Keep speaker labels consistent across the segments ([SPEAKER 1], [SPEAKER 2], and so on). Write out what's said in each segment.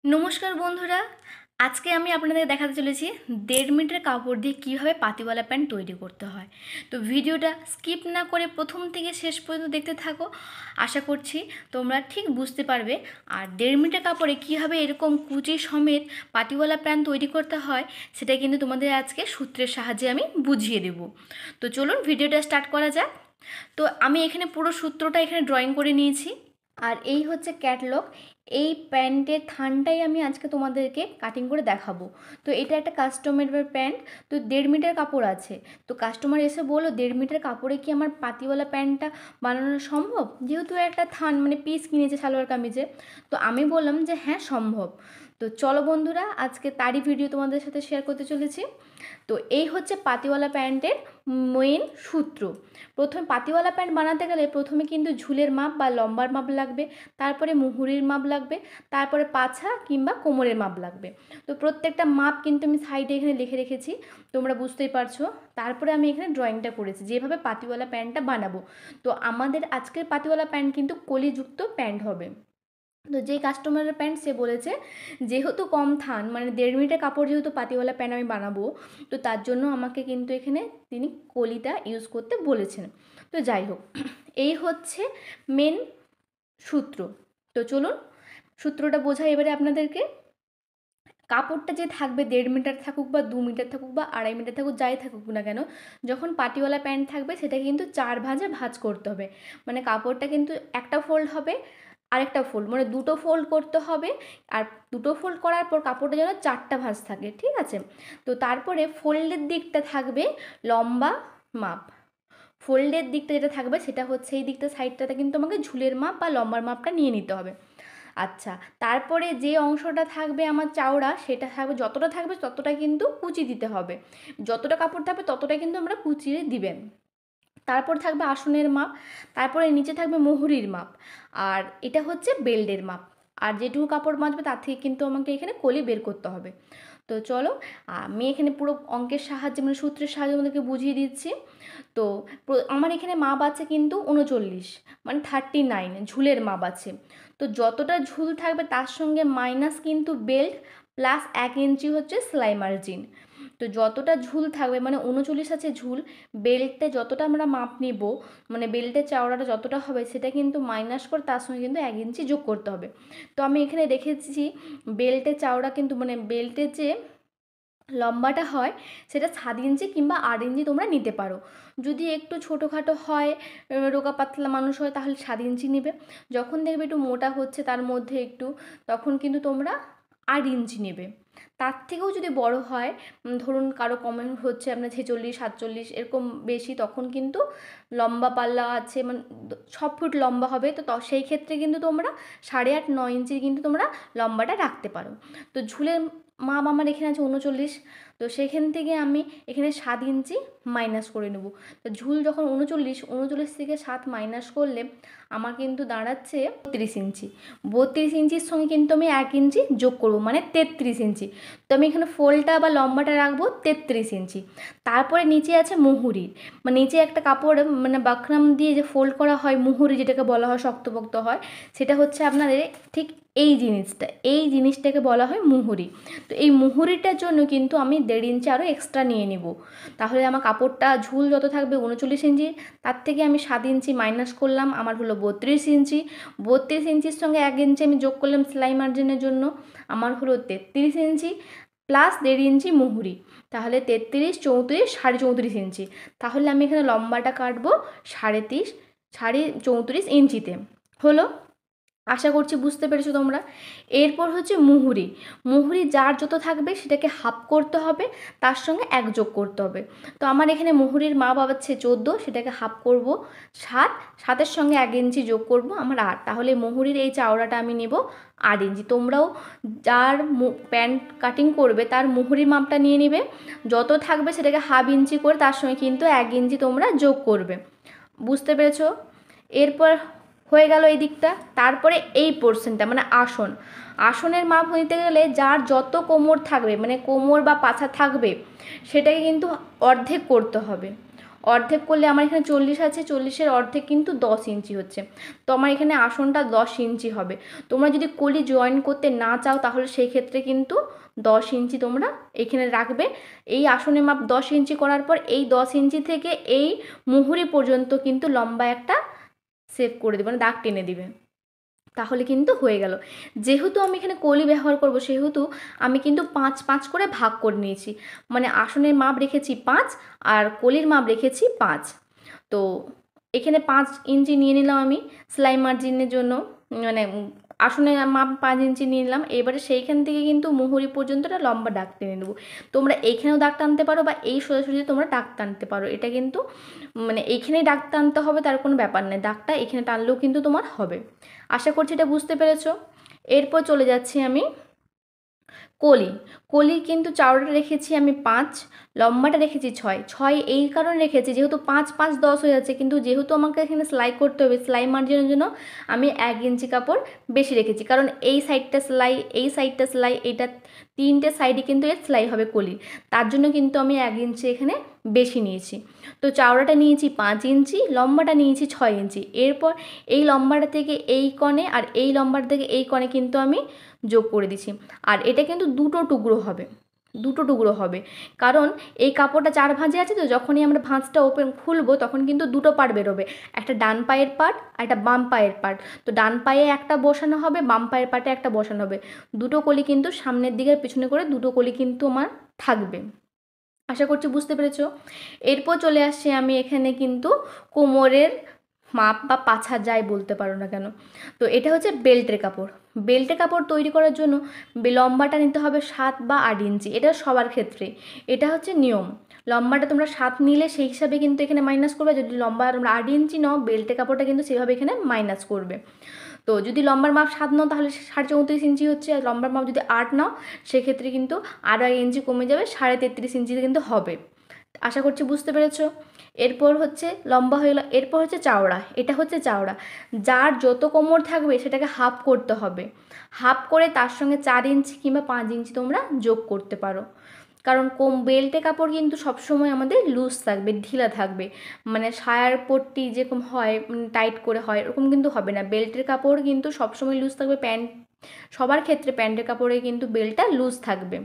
[SPEAKER 1] নমস্কার বন্ধুরা, আজকে আমি আপনাদের দেখাতে চলেছি 1.5 মিটার কাপড় দিয়ে কীভাবে পাতিওয়ালা প্যান্ট তৈরি করতে হয়। তো ভিডিওটা স্কিপ না করে প্রথম থেকে শেষ পর্যন্ত দেখতে থাকো। আশা করছি তোমরা ঠিক বুঝতে পারবে। আর 1.5 মিটার কাপড়ে কীভাবে এরকম কুচি সমেত পাতিওয়ালা প্যান্ট তৈরি করতে হয় সেটা কিন্তু তোমাদের আজকে সূত্রের সাহায্যে আমি বুঝিয়ে দেব। তো চলুন ভিডিওটা স্টার্ট করা যাক। তো আমি এখানে পুরো সূত্রটা এখানে ড্রয়িং করে নিয়েছি। আর এই হচ্ছে ক্যাটলগ। এই প্যান্টের থানটাই আমি আজকে তোমাদেরকে কাটিং করে দেখাবো। তো এটা একটা কাস্টমারের প্যান্ট। তো 1.5 মিটার কাপড় আছে। তো কাস্টমার এসে বললো 1.5 মিটার কাপড়ে কি আমার পাতিওয়ালা প্যান্টটা বানানো সম্ভব, যেহেতু একটা থান মানে পিস কিনেছে সালোয়ার কামিজে। তো আমি বললাম যে হ্যাঁ সম্ভব। তো চলো বন্ধুরা, আজকে তারই ভিডিও তোমাদের সাথে শেয়ার করতে চলেছি। তো এই হচ্ছে পাতিওয়ালা প্যান্টের মেইন সূত্র। প্রথমে পাতিওয়ালা প্যান্ট বানাতে গেলে প্রথমে কিন্তু ঝুলের মাপ বা লম্বার মাপ লাগবে, তারপরে মুহুরির মাপ লাগবে, তারপরে পাছা কিংবা কোমরের মাপ লাগবে। তো প্রত্যেকটা মাপ কিন্তু আমি সাইডে এখানে লিখে রেখেছি, তোমরা বুঝতেই পারছো। তারপরে আমি এখানে ড্রয়িংটা করেছি যেভাবে পাতিওয়ালা প্যান্টটা বানাবো। তো আমাদের আজকের পাতিওয়ালা প্যান্ট কিন্তু কলিযুক্ত প্যান্ট হবে। তো যেই কাস্টমারের প্যান্ট সে বলেছে যেহেতু কম থান মানে 1.5 মিটার কাপড় যেহেতু পাতিওয়ালা প্যান্ট আমি বানাবো, তো তার জন্য আমাকে কিন্তু এখানে তিনি কলিটা ইউজ করতে বলেছেন। তো যাই হোক, এই হচ্ছে মেন সূত্র। তো চলুন সূত্রটা বোঝাই এবারে আপনাদেরকে। কাপড়টা যে থাকবে 1.5 মিটার থাকুক বা 2 মিটার থাকুক বা 2.5 মিটার থাকুক, যাই থাকুক না কেন, যখন পাটিওয়ালা প্যান্ট থাকবে সেটা কিন্তু 4 ভাঁজে ভাঁজ করতে হবে। মানে কাপড়টা কিন্তু একটা ফোল্ড হবে, আরেকটা ফোল্ড মানে দুটো ফোল্ড করতে হবে। আর দুটো ফোল্ড করার পর কাপড়টা যেন 4টা ভাঁজ থাকে, ঠিক আছে? তো তারপরে ফোল্ডের দিকটা থাকবে লম্বা মাপ। ফোল্ডের দিকটা যেটা থাকবে সেটা হচ্ছে এই দিকটা, সাইডটাতে কিন্তু আমাকে ঝুলের মাপ বা লম্বার মাপটা নিয়ে নিতে হবে। আচ্ছা, তারপরে যে অংশটা থাকবে আমার চওড়া, সেটা থাকবে যতটা থাকবে ততটা কিন্তু কুচি দিতে হবে। যতটা কাপড় থাকবে ততটাই কিন্তু আমরা কুচিয়ে দিবেন। তারপর থাকবে আসনের মাপ, তারপরে নিচে থাকবে মুহুরির মাপ, আর এটা হচ্ছে বেল্টের মাপ। আর যেটুকু কাপড় বাঁচবে তার থেকে কিন্তু আমাকে এখানে কলি বের করতে হবে। তো চলো, আমি এখানে পুরো অঙ্কের সাহায্যে মানে সূত্রের সাহায্যে আমাদেরকে বুঝিয়ে দিচ্ছি। তো আমার এখানে মাপ আছে কিন্তু 39 মানে 39 ঝুলের মাপ আছে। তো যতটা ঝুল থাকবে তার সঙ্গে মাইনাস কিন্তু বেল্ট প্লাস 1 ইঞ্চি হচ্ছে সেলাই মার্জিন। তো যতটা ঝুল থাকবে মানে 39 আছে ঝুল, বেল্টে যতটা আমরা মাপ নিব মানে বেল্টের চওড়াটা যতটা হবে সেটা কিন্তু মাইনাস করে তার সঙ্গে কিন্তু 1 ইঞ্চি যোগ করতে হবে। তো আমি এখানে রেখেছি বেল্টের চওড়া কিন্তু মানে বেল্টের যে লম্বাটা হয় সেটা 7 ইঞ্চি কিংবা 8 ইঞ্চি তোমরা নিতে পারো। যদি একটু ছোটোখাটো হয়, রোগা পাতলা মানুষ হয়, তাহলে 7 ইঞ্চি নেবে। যখন দেখবে একটু মোটা হচ্ছে তার মধ্যে একটু, তখন কিন্তু তোমরা 8 ইঞ্চি নেবে। তার থেকেও যদি বড় হয়, ধরুন কারো কমেন্ট হচ্ছে আপনার 46 47 এরকম বেশি, তখন কিন্তু লম্বা পাল্লা আছে মানে 6 ফুট লম্বা হবে, তো সেই ক্ষেত্রে কিন্তু তোমরা 8.5 9 ইঞ্চি কিন্তু তোমরা লম্বাটা রাখতে পারো। তো ঝুলের মাপ আমার এখানে আছে 39। তো সেখান থেকে আমি এখানে 7 ইঞ্চি মাইনাস করে নেব। তো ঝুল যখন 39 থেকে 7 মাইনাস করলে আমার কিন্তু দাঁড়াচ্ছে 32 ইঞ্চি। 32 ইঞ্চির সঙ্গে কিন্তু আমি 1 ইঞ্চি যোগ করব মানে 33 ইঞ্চি। তো আমি এখানে ফোল্ডটা বা লম্বাটা রাখবো 33 ইঞ্চি। তারপরে নিচে আছে মুহুরি, মানে নিচে একটা কাপড় মানে বাকরাম দিয়ে যে ফোল্ড করা হয় মুহুরি যেটাকে বলা হয়, শক্তপোক্ত হয়, সেটা হচ্ছে আপনাদের ঠিক এই জিনিসটাকে বলা হয় মুহুরি। তো এই মুহুরিটার জন্য কিন্তু আমি 1.5 ইঞ্চি আরও এক্সট্রা নিয়ে নেব। তাহলে আমার কাপড়টা ঝুল যত থাকবে 39 ইঞ্চি, তার থেকে আমি 7 ইঞ্চি মাইনাস করলাম, আমার হলো 32 ইঞ্চি। 32 ইঞ্চির সঙ্গে 1 ইঞ্চি আমি যোগ করলাম সেলাই মার্জিনের জন্য, আমার হলো 33 ইঞ্চি প্লাস 1.5 ইঞ্চি মুহুরি, তাহলে 33 34 34.5 ইঞ্চি। তাহলে আমি এখানে লম্বাটা কাটবো 34 ইঞ্চিতে। হলো, আশা করছি বুঝতে পেরেছো তোমরা। এরপর হচ্ছে মুহুরি। মুহুরি যার যত থাকবে সেটাকে হাফ করতে হবে, তার সঙ্গে 1 যোগ করতে হবে। তো আমার এখানে মুহুরির মাপ আছে 14, সেটাকে হাফ করব 7, 7-এর সঙ্গে 1 ইঞ্চি যোগ করব আমার 8। তাহলে মুহুরির এই চাওড়াটা আমি নেব 8 ইঞ্চি। তোমরাও যার প্যান্ট কাটিং করবে তার মুহুরির মাপটা নিয়ে নেবে, যত থাকবে সেটাকে হাফ ইঞ্চি করে তার সঙ্গে কিন্তু 1 ইঞ্চি তোমরা যোগ করবে। বুঝতে পেরেছো? এরপর হয়ে গেল এই দিকটা। তারপরে এই পোর্শনটা মানে আসনের মাপ নিতে গেলে যার যত কোমর থাকবে মানে কোমর বা পাছা থাকবে সেটাকে কিন্তু অর্ধেক করতে হবে। অর্ধেক করলে আমার এখানে 40 আছে, 40-এর অর্ধেক কিন্তু 10 ইঞ্চি হচ্ছে। তো আমার এখানে আসনটা 10 ইঞ্চি হবে। তোমরা যদি কলি জয়েন করতে না চাও তাহলে সেই ক্ষেত্রে কিন্তু 10 ইঞ্চি তোমরা এখানে রাখবে। এই আসনের মাপ 10 ইঞ্চি করার পর এই 10 ইঞ্চি থেকে এই মুহুরি পর্যন্ত কিন্তু লম্বা একটা সেভ করে দেবে, মানে দাগ টেনে দিবে, তাহলে কিন্তু হয়ে গেল। যেহেতু আমি এখানে কলি ব্যবহার করব সেহেতু আমি কিন্তু 5-5 করে ভাগ করে নিয়েছি, মানে আসনের মাপ রেখেছি 5 আর কলির মাপ রেখেছি 5। তো এখানে 5 ইঞ্চি নিয়ে নিলাম আমি সেলাই মার্জিনের জন্য, মানে আসনের মাপ 5 ইঞ্চি নিয়ে নিলাম। এবারে সেইখান থেকে কিন্তু মুহুরি পর্যন্তটা লম্বা দাগ টেনে নেবো। তোমরা এইখানেও দাগ টানতে পারো বা এই সোজাসুজি তোমরা দাগ টানতে পারো, এটা কিন্তু মানে এইখানেই দাগ টানতে হবে তার কোনো ব্যাপার নেই, দাগটা এখানে টানলেও কিন্তু তোমার হবে। আশা করছি এটা বুঝতে পেরেছো। এরপর চলে যাচ্ছি আমি কলি। কলির কিন্তু চওড়াটা রেখেছি আমি 5, লম্বাটা রেখেছি 6 এই কারণে রেখেছি যেহেতু 5-5-10 হয়ে যাচ্ছে, কিন্তু যেহেতু আমাকে এখানে সেলাই করতে হবে সেলাই মার্জিনের জন্য আমি 1 ইঞ্চি কাপড় বেশি রেখেছি, কারণ এই সাইডটা সেলাই এই সাইডটা সেলাই, এটা 3টে সাইডে কিন্তু এর সেলাই হবে কলির, তার জন্য কিন্তু আমি 1 ইঞ্চি এখানে বেশি নিয়েছি। তো চওড়াটা নিয়েছি 5 ইঞ্চি, লম্বাটা নিয়েছি 6 ইঞ্চি। এরপর এই লম্বাটা থেকে এই কোণে আর এই লম্বাটা থেকে এই কোণে কিন্তু আমি যোগ করে দিচ্ছি। আর এটা কিন্তু দুটো টুকরো হবে, কারণ এই কাপড়টা 4 ভাঁজে আছে, তো যখনই আমরা ভাঁজটা খুলবো তখন কিন্তু দুটো পার্ট বেরোবে, একটা ডান পায়ের পার্ট আর একটা বাম পায়ের পার্ট। তো ডান পায়ে একটা বসানো হবে, বাম পায়ের পার্টে একটা বসানো হবে, দুটো কলি কিন্তু সামনের দিকে পিছনে করে দুটো কলি কিন্তু আমার থাকবে। আশা করছি বুঝতে পেরেছো। এরপর চলে আসছি আমি এখানে কিন্তু কোমরের মাপ বা পাছা যাই বলতে পারো না কেন। তো এটা হচ্ছে বেল্টের কাপড়। বেল্টের কাপড় তৈরি করার জন্য লম্বাটা নিতে হবে 7 বা 8 ইঞ্চি, এটা সবার ক্ষেত্রে, এটা হচ্ছে নিয়ম। লম্বাটা তোমরা 7 নিলে সেই হিসাবে কিন্তু এখানে মাইনাস করবে, যদি লম্বা তোমরা 8 ইঞ্চি নাও বেল্টের কাপড়টা কিন্তু সেভাবে এখানে মাইনাস করবে। তো যদি লম্বার মাপ 7 নাও তাহলে 34.5 ইঞ্চি হচ্ছে, আর লম্বার মাপ যদি 8 নাও সেক্ষেত্রে কিন্তু আরও 1 ইঞ্চি কমে যাবে, 33.5 ইঞ্চিতে কিন্তু হবে। আশা করছি বুঝতে পেরেছো। এরপর হচ্ছে লম্বা হয়ে গেলো, এরপর হচ্ছে চাওড়া। এটা হচ্ছে চাওড়া, যার যত কোমর থাকবে সেটাকে হাফ করতে হবে, হাফ করে তার সঙ্গে 4 ইঞ্চি কিংবা 5 ইঞ্চি তোমরা যোগ করতে পারো, কারণ বেল্টে কাপড় কিন্তু সবসময় আমাদের লুজ থাকবে, ঢিলা থাকবে, মানে সায়ার পট্টি যেরকম হয় টাইট করে হয় ওরকম কিন্তু হবে না, বেল্টের কাপড় কিন্তু সবসময় লুজ থাকবে। প্যান্ট সবার ক্ষেত্রে প্যান্টের কাপড়ে কিন্তু বেল্টটা লুজ থাকবে।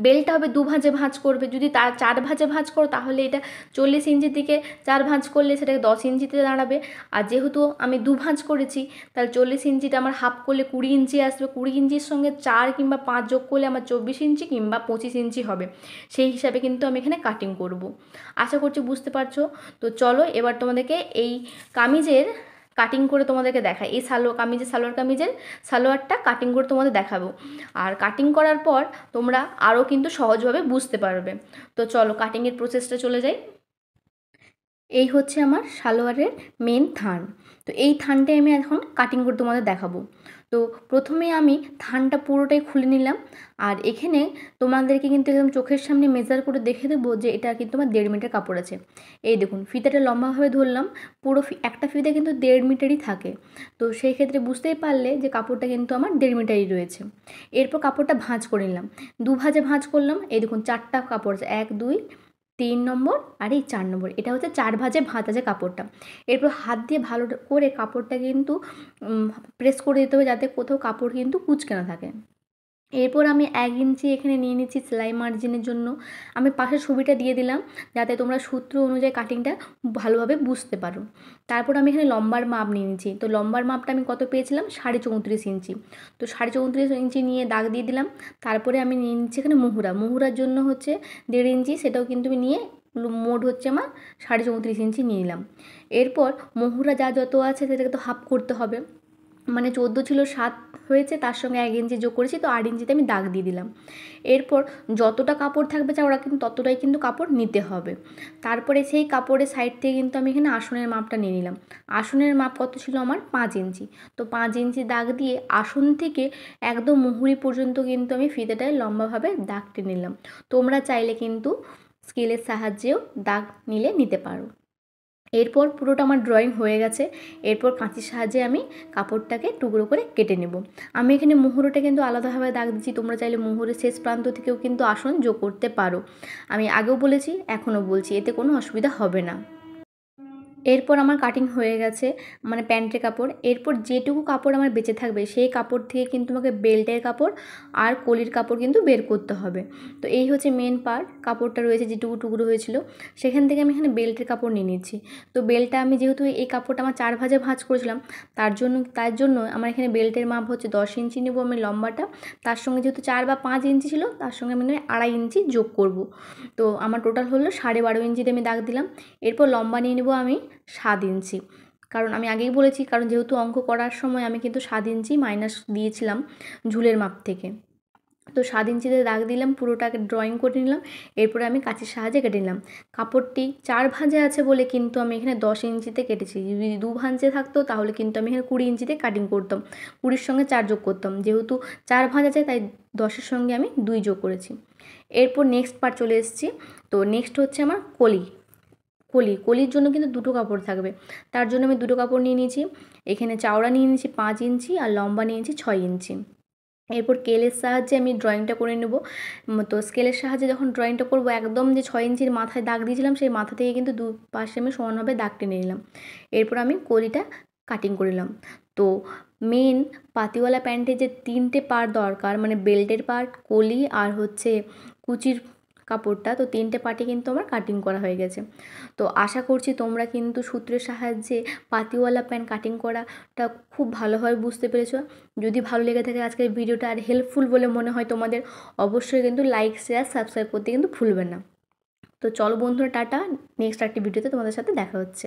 [SPEAKER 1] বেল্টটা হবে 2 ভাঁজে ভাঁজ করবে, যদি তার 4 ভাঁজে ভাঁজ করো তাহলে এটা 40 ইঞ্চি থেকে 4 ভাঁজ করলে সেটাকে 10 ইঞ্চিতে দাঁড়াবে। আর যেহেতু আমি 2 ভাঁজ করেছি তাহলে 40 ইঞ্চিটা আমার হাফ করলে 20 ইঞ্চি আসবে, 20 ইঞ্চির সঙ্গে 4 কিংবা 5 যোগ করলে আমার 24 ইঞ্চি কিংবা 25 ইঞ্চি হবে, সেই হিসাবে কিন্তু আমি এখানে কাটিং করব। আশা করছি বুঝতে পারছো। তো চলো এবার তোমাদেরকে এই কামিজের কাটিং করে তোমাদেরকে দেখাই, এই সালোয়ার কামিজের সালোয়ারটা কাটিং করে তোমাদের দেখাবো। আর কাটিং করার পর তোমরা আরও কিন্তু সহজভাবে বুঝতে পারবে। তো চলো কাটিংয়ের প্রসেসটা চলে যাই। এই হচ্ছে আমার সালোয়ারের মেন থান। তো এই থানটাই আমি এখন কাটিং করে তোমাদের দেখাবো। তো প্রথমে আমি থানটা পুরোটাই খুলে নিলাম, আর এখানে তোমাদেরকে কিন্তু একদম চোখের সামনে মেজার করে দেখে দেবো যে এটা কিন্তু আমার 1.5 মিটার কাপড় আছে। এই দেখুন ফিতাটা লম্বাভাবে ধরলাম, পুরো একটা ফিতা কিন্তু 1.5 মিটারই থাকে, তো সেই ক্ষেত্রে বুঝতেই পারলে যে কাপড়টা কিন্তু আমার 1.5 মিটারই রয়েছে। এরপর কাপড়টা ভাঁজ করে নিলাম, 2 ভাঁজে ভাঁজ করলাম। এই দেখুন 4টা কাপড় আছে, 1 2 3 নম্বর আর এই 4 নম্বর, এটা হচ্ছে 4 ভাঁজে ভাঁজ আছে কাপড়টা। এরপর হাত দিয়ে ভালো করে কাপড়টা কিন্তু প্রেস করে দিতে হবে যাতে কোথাও কাপড় কিন্তু কুঁচকে না থাকে। এরপর আমি 1 ইঞ্চি এখানে নিয়ে নিচ্ছি সেলাই মার্জিনের জন্য, আমি পাশের ছবিটা দিয়ে দিলাম যাতে তোমরা সূত্র অনুযায়ী কাটিংটা ভালোভাবে বুঝতে পারো। তারপর আমি এখানে লম্বার মাপ নিয়ে নিচ্ছি, তো লম্বার মাপটা আমি কত পেয়েছিলাম 34.5 ইঞ্চি, তো 34.5 ইঞ্চি নিয়ে দাগ দিয়ে দিলাম। তারপরে আমি নিয়ে নিচ্ছি এখানে মুহুরার জন্য হচ্ছে 1.5 ইঞ্চি, সেটাও কিন্তু আমি নিয়ে মোট হচ্ছে আমার 34.5 ইঞ্চি নিয়ে নিলাম। এরপর মুহুরা যা যত আছে সেটাকে তো হাফ করতে হবে, মানে 14 ছিল 7 হয়েছে, তার সঙ্গে 1 ইঞ্চি যোগ করেছি, তো 8 ইঞ্চিতে আমি দাগ দিয়ে দিলাম। এরপর যতটা কাপড় থাকবে চাওড়া কিন্তু ততটাই কিন্তু কাপড় নিতে হবে। তারপরে সেই কাপড়ের সাইড থেকে কিন্তু আমি এখানে আসনের মাপটা নিয়ে নিলাম। আসনের মাপ কত ছিল আমার 5 ইঞ্চি, তো 5 ইঞ্চি দাগ দিয়ে আসন থেকে একদম মুহুরি পর্যন্ত কিন্তু আমি ফিতেটায় লম্বাভাবে দাগ টেনে নিলাম। তোমরা চাইলে কিন্তু স্কেলের সাহায্যেও দাগ নিতে পারো। এরপর পুরোটা আমার ড্রয়িং হয়ে গেছে। এরপর কাঁচির সাহায্যে আমি কাপড়টাকে টুকরো করে কেটে নেব। আমি এখানে মুহুরোটা কিন্তু আলাদাভাবে দাগ দিচ্ছি, তোমরা চাইলে মুহুরের শেষ প্রান্ত থেকেও কিন্তু আসন যোগ করতে পারো। আমি আগেও বলেছি, এখনও বলছি, এতে কোনো অসুবিধা হবে না। এরপর আমার কাটিং হয়ে গেছে, মানে প্যান্টের কাপড়। এরপর যেটুকু কাপড় আমার বেঁচে থাকবে সেই কাপড় থেকে কিন্তু আমাকে বেল্টের কাপড় আর কলির কাপড় কিন্তু বের করতে হবে। তো এই হচ্ছে মেন পার্ট, কাপড়টা রয়েছে যেটুকু টুকরো হয়েছিল সেখান থেকে আমি এখানে বেল্টের কাপড় নিয়ে নিচ্ছি। তো বেল্টটা আমি যেহেতু এই কাপড়টা আমার 4 ভাঁজে ভাঁজ করেছিলাম, তার জন্য আমার এখানে বেল্টের মাপ হচ্ছে 10 ইঞ্চি নেব আমি লম্বাটা। তার সঙ্গে যেহেতু 4 বা 5 ইঞ্চি ছিল, তার সঙ্গে আমি 2.5 ইঞ্চি যোগ করব। তো আমার টোটাল হলো 12.5 ইঞ্চিতে আমি দাগ দিলাম। এরপর লম্বা নিয়ে নেব আমি 7 ইঞ্চি, কারণ আমি আগেই বলেছি, কারণ যেহেতু অঙ্ক করার সময় আমি কিন্তু 7 ইঞ্চি মাইনাস দিয়েছিলাম ঝুলের মাপ থেকে। তো 7 ইঞ্চিতে দাগ দিলাম, পুরোটাকে ড্রয়িং করে নিলাম। এরপরে আমি কাঁচির সাহায্যে কেটে নিলাম। কাপড়টি 4 ভাঁজে আছে বলে কিন্তু আমি এখানে 10 ইঞ্চিতে কেটেছি। যদি 2 ভাঁজে থাকতো তাহলে কিন্তু আমি এখানে 20 ইঞ্চিতে কাটিং করতাম, 20-র সঙ্গে 4 যোগ করতাম। যেহেতু 4 ভাঁজ আছে তাই 10-এর সঙ্গে আমি 2 যোগ করেছি। এরপর নেক্সট পার্ট চলে এসেছি। তো নেক্সট হচ্ছে আমার কলির জন্য কিন্তু 2টো কাপড় থাকবে। তার জন্য আমি 2টো কাপড় নিয়ে নিয়েছি। এখানে চওড়া নিয়ে নিয়েছি 5 ইঞ্চি আর লম্বা নিয়েছি 6 ইঞ্চি। এরপর স্কেলের সাহায্যে আমি ড্রয়িংটা করে নেব। তো স্কেলের সাহায্যে যখন ড্রয়িংটা করব, একদম যে 6 ইঞ্চির মাথায় দাগ দিয়েছিলাম সেই মাথা থেকে কিন্তু দুপাশে আমি সমানভাবে দাগ টেনে নিলাম। এরপর আমি কলিটা কাটিং করে নিলাম। তো মেন পাতিওয়ালা প্যান্টের যে 3টে পার্ট দরকার, মানে বেল্টের পার্ট, কলি আর হচ্ছে কুচির কাপড়টা, তো 3টে পার্টে কিন্তু আমার কাটিং করা হয়ে গেছে। তো আশা করছি তোমরা কিন্তু সূত্রের সাহায্যে পাতিওয়ালা প্যান্ট কাটিং করাটা খুব ভালোভাবে বুঝতে পেরেছো। যদি ভালো লেগে থাকে আজকের ভিডিওটা আর হেল্পফুল বলে মনে হয় তোমাদের, অবশ্যই কিন্তু লাইক, শেয়ার, সাবস্ক্রাইব করতে কিন্তু ভুলবে না। তো চলো বন্ধুরা, টাটা। নেক্সট একটি ভিডিওতে তোমাদের সাথে দেখা হচ্ছে।